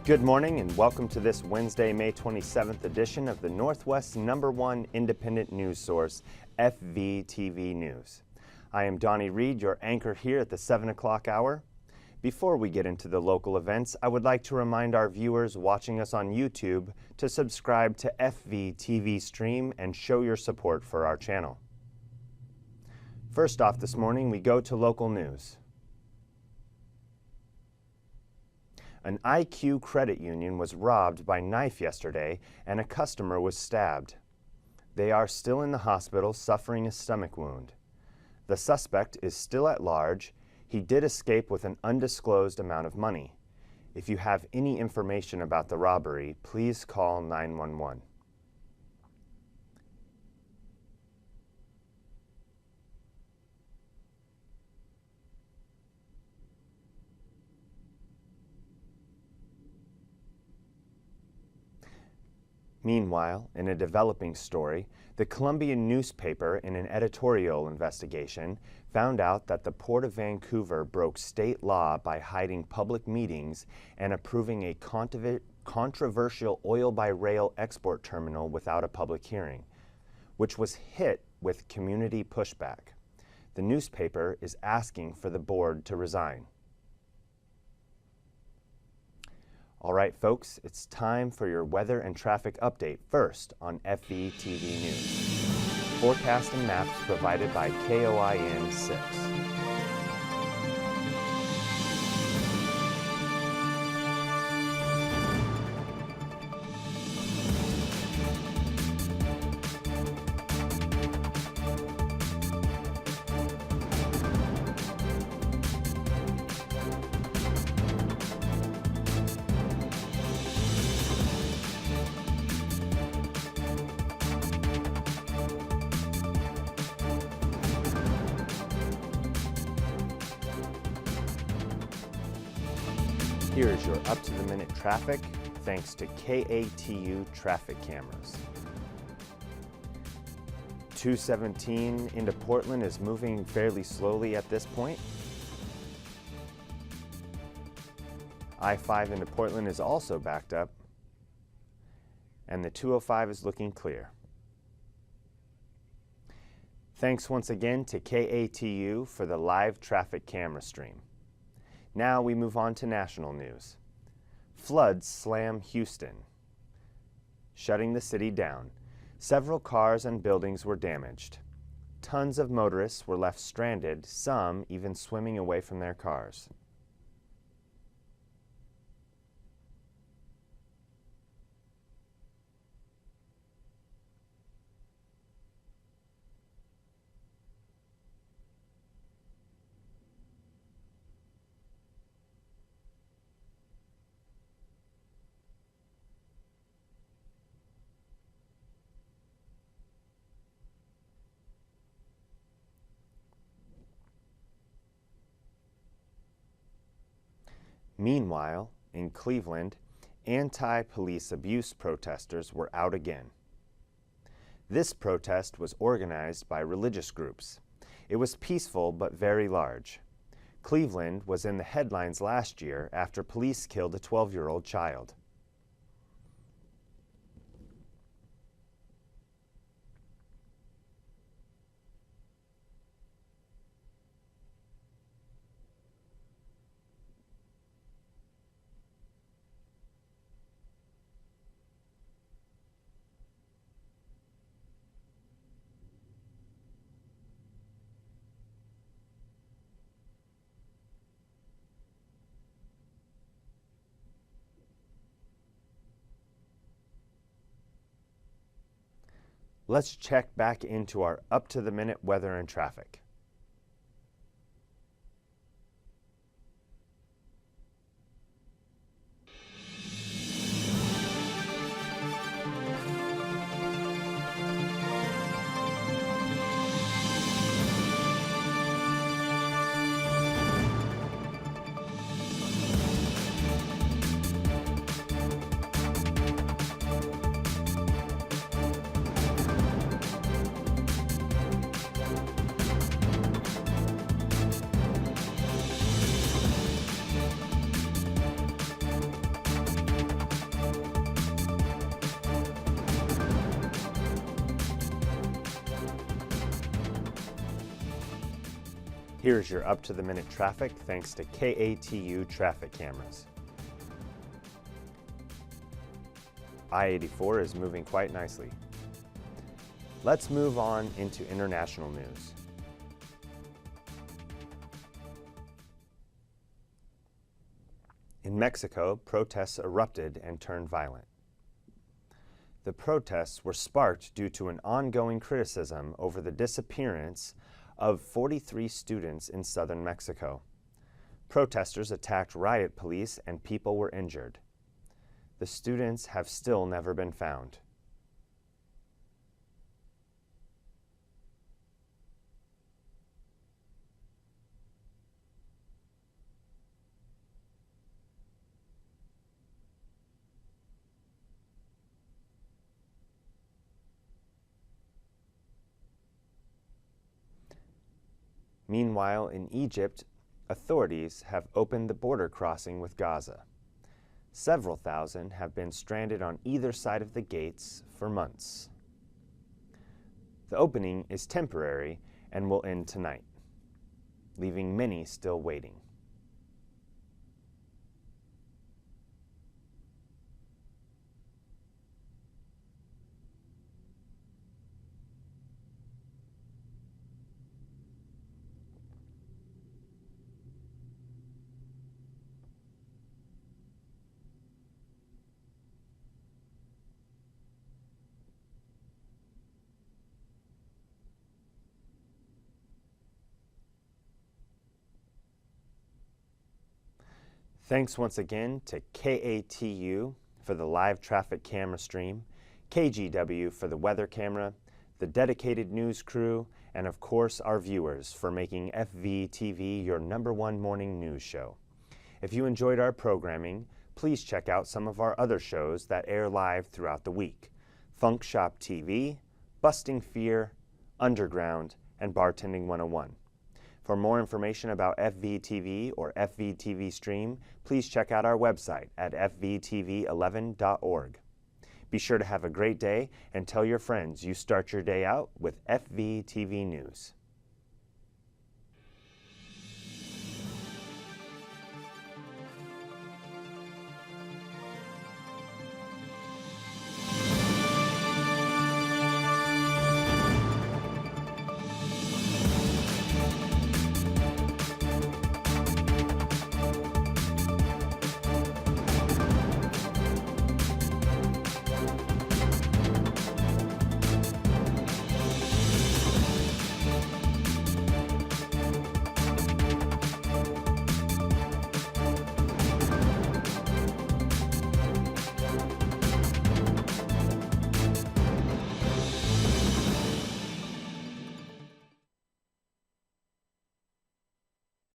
Good morning and welcome to this Wednesday, May 27th edition of the Northwest's #1 independent news source, FVTV News. I am Donny Reed, your anchor here at the 7 o'clock hour. Before we get into the local events, I would like to remind our viewers watching us on YouTube to subscribe to FVTV Stream and show your support for our channel. First off this morning, we go to local news. An IQ credit union was robbed by knife yesterday and a customer was stabbed. They are still in the hospital suffering a stomach wound. The suspect is still at large. He did escape with an undisclosed amount of money. If you have any information about the robbery, please call 911. Meanwhile, in a developing story, the Columbian newspaper, in an editorial investigation, found out that the Port of Vancouver broke state law by hiding public meetings and approving a controversial oil-by-rail export terminal without a public hearing, which was hit with community pushback. The newspaper is asking for the board to resign. All right, folks, it's time for your weather and traffic update first on FVTV News. Forecast and maps provided by KOIN 6. Here is your up-to-the-minute traffic, thanks to KATU traffic cameras. 217 into Portland is moving fairly slowly at this point. I-5 into Portland is also backed up, and the 205 is looking clear. Thanks once again to KATU for the live traffic camera stream. Now we move on to national news. Floods slam Houston, shutting the city down. Several cars and buildings were damaged. Tons of motorists were left stranded, some even swimming away from their cars. Meanwhile, in Cleveland, anti-police abuse protesters were out again. This protest was organized by religious groups. It was peaceful but very large. Cleveland was in the headlines last year after police killed a 12-year-old child. Let's check back into our up-to-the-minute weather and traffic. Here's your up-to-the-minute traffic thanks to KATU traffic cameras. I-84 is moving quite nicely. Let's move on into international news. In Mexico, protests erupted and turned violent. The protests were sparked due to an ongoing criticism over the disappearance of 43 students in southern Mexico. Protesters attacked riot police and people were injured. The students have still never been found. Meanwhile, in Egypt, authorities have opened the border crossing with Gaza. Several thousand have been stranded on either side of the gates for months. The opening is temporary and will end tonight, leaving many still waiting. Thanks once again to KATU for the live traffic camera stream, KGW for the weather camera, the dedicated news crew, and of course our viewers for making FVTV your #1 morning news show. If you enjoyed our programming, please check out some of our other shows that air live throughout the week: Funk Shop TV, Busting Fear, Underground, and Bartending 101. For more information about FVTV or FVTV Stream, please check out our website at fvtv11.org. Be sure to have a great day and tell your friends you start your day out with FVTV News.